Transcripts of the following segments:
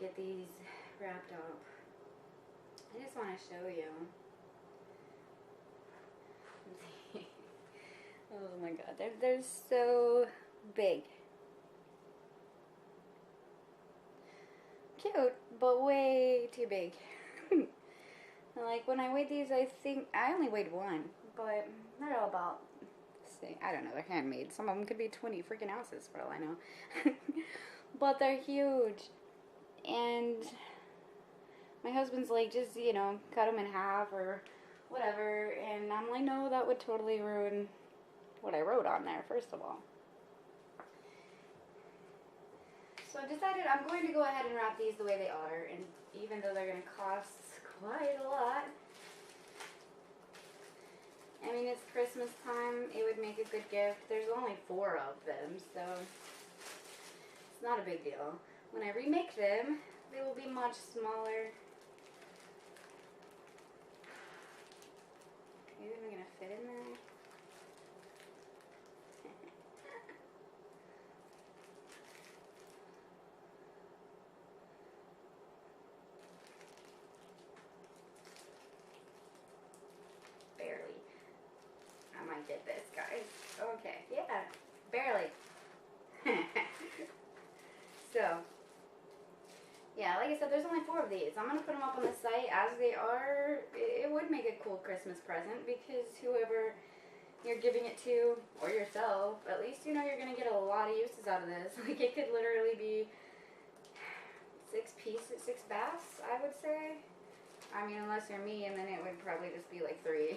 get these wrapped up. I just want to show you. Oh my god, they're so big. Cute, but way too big. Like when I weighed these, I think I only weighed one, but they're all about, say, I don't know, they're handmade. Some of them could be 20 freaking ounces for all I know. But they're huge. And my husband's like, just, you know, cut them in half or whatever. And I'm like, no, that would totally ruin what I wrote on there, first of all. So I decided I'm going to go ahead and wrap these the way they are. And even though they're going to cost quite a lot, I mean, it's Christmas time. It would make a good gift. There's only 4 of them, so it's not a big deal. When I remake them, they will be much smaller. Are you even going to fit in there? Barely. I might get this, guys. Okay, yeah, barely. So, yeah, like I said, there's only 4 of these. I'm going to put them up on the site as they are. It would make a cool Christmas present because whoever you're giving it to, or yourself, at least you know you're going to get a lot of uses out of this. Like, it could literally be 6 pieces, 6 baths, I would say. I mean, unless you're me, and then it would probably just be like 3.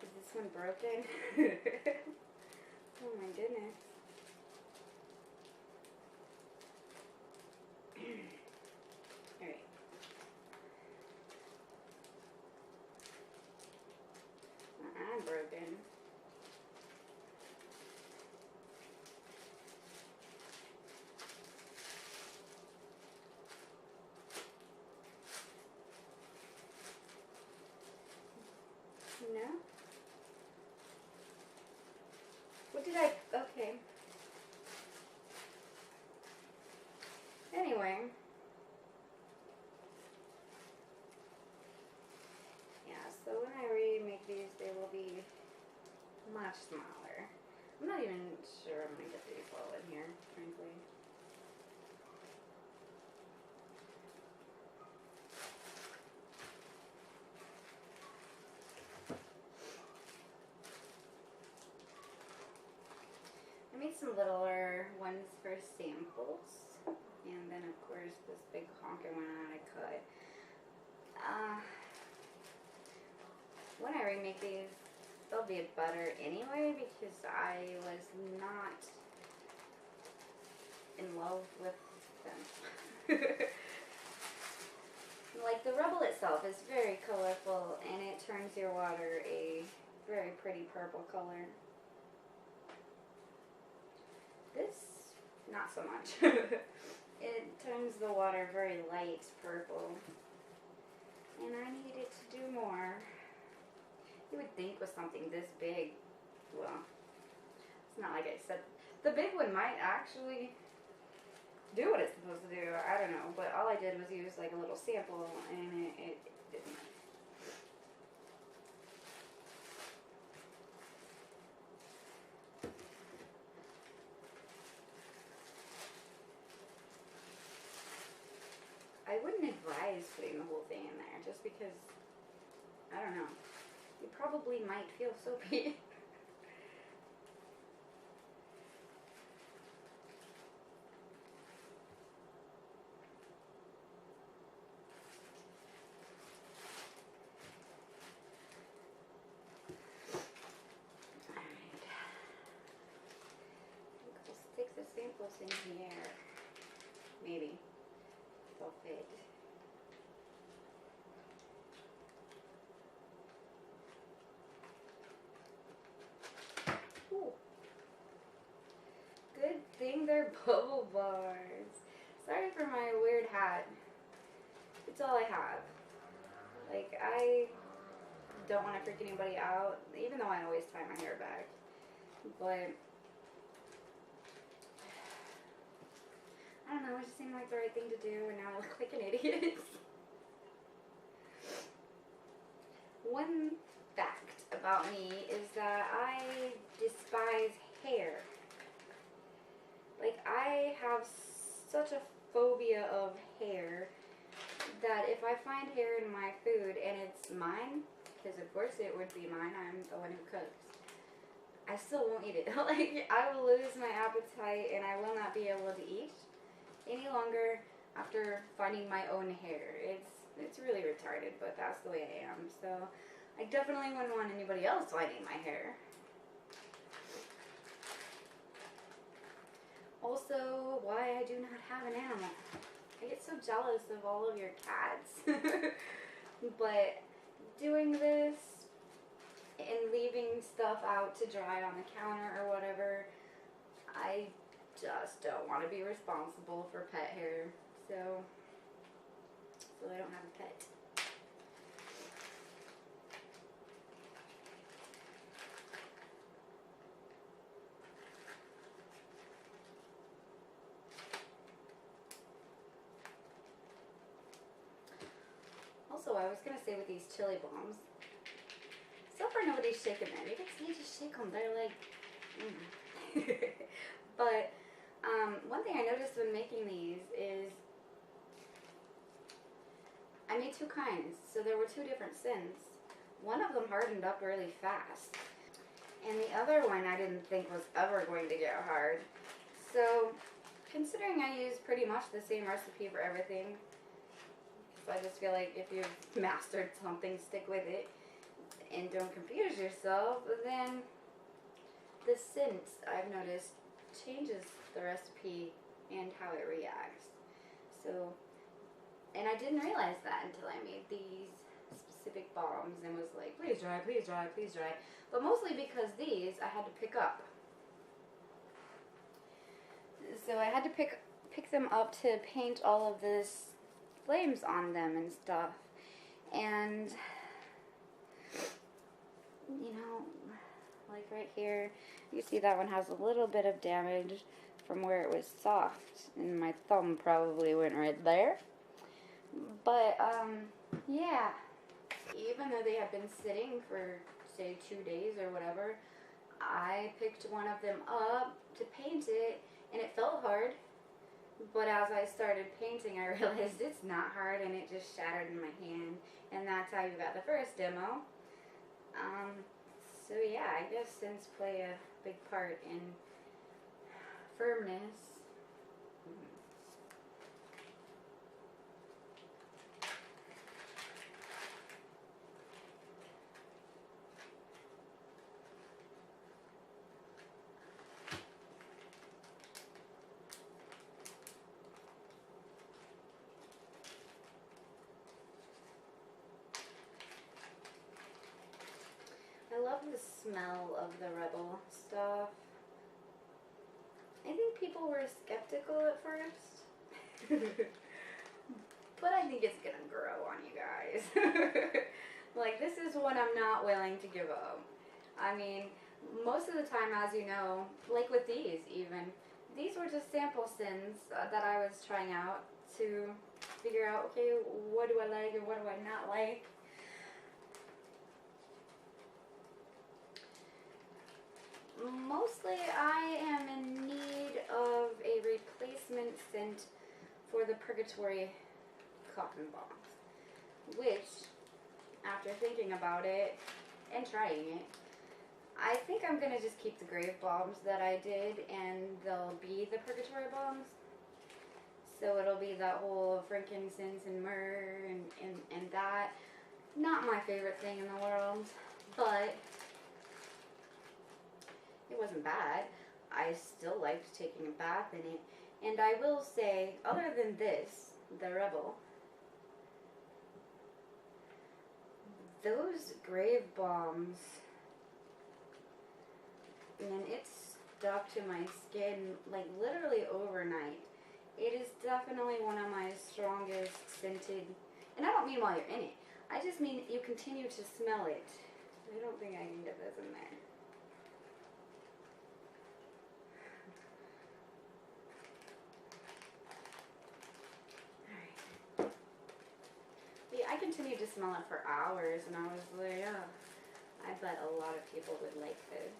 Is this one broken? Oh my goodness. Alright. I'm broken. No? What did I... Okay. Anyway. Yeah, so when I remake these, they will be much smaller. I'm not even sure I'm going to get these all in here, frankly. I made some littler ones for samples, and then of course this big honking one that I cut. When I remake these, they'll be better anyway because I was not in love with them. Like the rubble itself is very colorful and it turns your water a very pretty purple color. This, not so much. It turns the water very light purple. And I need it to do more. You would think with something this big, well, it's not like I said. The big one might actually do what it's supposed to do. I don't know. But all I did was use like a little sample and it didn't. I wouldn't advise putting the whole thing in there just because, I don't know, you probably might feel soapy. Alright. We'll stick the samples in here. Maybe. They'll fit. Ooh. Good thing they're bubble bars. Sorry for my weird hat. It's all I have. Like, I don't want to freak anybody out, even though I always tie my hair back. But I don't know, it just seemed like the right thing to do, and now I look like an idiot. One fact about me is that I despise hair. Like, I have such a phobia of hair that if I find hair in my food and it's mine, because of course it would be mine, I'm the one who cooks, I still won't eat it. Like, I will lose my appetite and I will not be able to eat any longer after finding my own hair. It's really retarded, but that's the way I am. So I definitely wouldn't want anybody else finding my hair. Also, why I do not have an animal. I get so jealous of all of your cats. But doing this and leaving stuff out to dry on the counter or whatever, I just don't want to be responsible for pet hair. So I don't have a pet. Also, I was going to say with these chili bombs, so far nobody's shaken them. You guys need to shake them. They're like, But one thing I noticed when making these is I made two kinds. So there were two different scents. One of them hardened up really fast. And the other one I didn't think was ever going to get hard. So considering I use pretty much the same recipe for everything, so I just feel like if you've mastered something, stick with it and don't confuse yourself, then the scent, I've noticed, changes the recipe and how it reacts. So, and I didn't realize that until I made these specific bombs and was like, please dry, please dry, please dry. But mostly because these I had to pick up. So I had to pick them up to paint all of this flames on them and stuff. And, you know, like right here, you see that one has a little bit of damage from where it was soft, and my thumb probably went right there. But, yeah, even though they had been sitting for, say, 2 days or whatever, I picked one of them up to paint it, and it felt hard. But as I started painting, I realized it's not hard, and it just shattered in my hand. And that's how you got the first demo. So yeah, I guess scents play a big part in firmness. I love the smell of the Rebel stuff. I think people were skeptical at first. But I think it's gonna grow on you guys. Like, this is one I'm not willing to give up. I mean, most of the time, as you know, like with these even, these were just sample scents that I was trying out to figure out, okay, what do I like and what do I not like. Mostly I am in need of a replacement scent for the Purgatory cotton bombs, which, after thinking about it and trying it, I think I'm going to just keep the Grave bombs that I did, and they'll be the Purgatory bombs. So it'll be that whole frankincense and myrrh and that. Not my favorite thing in the world, but it wasn't bad. I still liked taking a bath in it. And I will say, other than this, the Rebel, those Grave bombs, and it stuck to my skin like literally overnight. It is definitely one of my strongest scented, and I don't mean while you're in it. I just mean you continue to smell it. I don't think I can get this in there. Alright. Yeah, I continued to smell it for hours, and I was like, oh, I bet a lot of people would like this.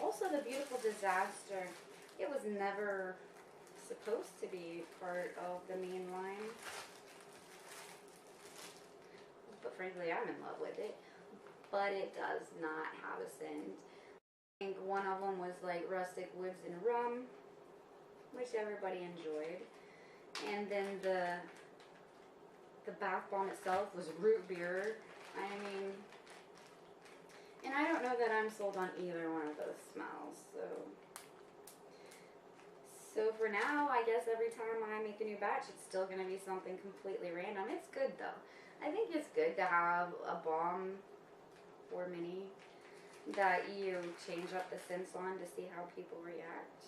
Also, the Beautiful Disaster, it was never supposed to be part of the main line. But frankly, I'm in love with it. But it does not have a scent. I think one of them was like Rustic Woods and Rum, which everybody enjoyed. And then the bath bomb itself was root beer. I mean, and I don't know that I'm sold on either one of those smells, so for now, I guess every time I make a new batch, it's still going to be something completely random. It's good, though. I think it's good to have a bomb or mini that you change up the scents on to see how people react.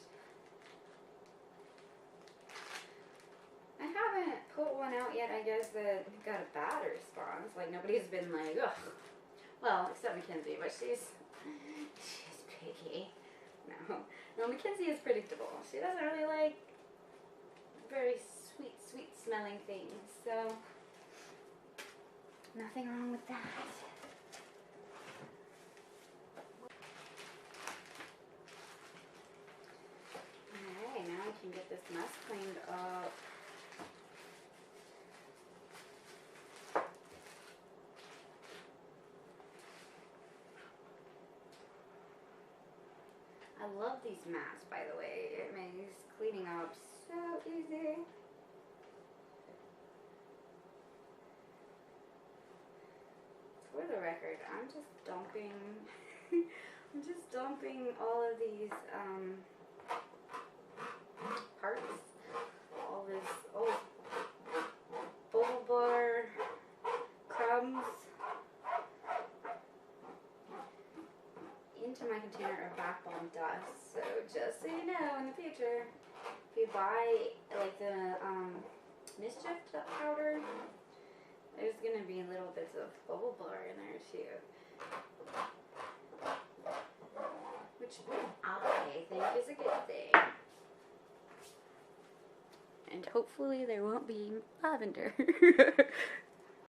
I haven't put one out yet, I guess, that got a bad response. Like, nobody's been like, ugh. Well, except Mackenzie, but she's picky. No, Mackenzie is predictable. She doesn't really like very sweet smelling things, so nothing wrong with that. Alright, now I can get this mess cleaned up. I love these mats, by the way. It makes cleaning up so easy. For the record, I'm just dumping all of these parts, all this boba bar crumbs into my container of bath bomb dust. So just so you know, in the future, if you buy like the mischief powder, there's gonna be little bits of bubble bar in there too, which I think is a good thing. And hopefully there won't be lavender.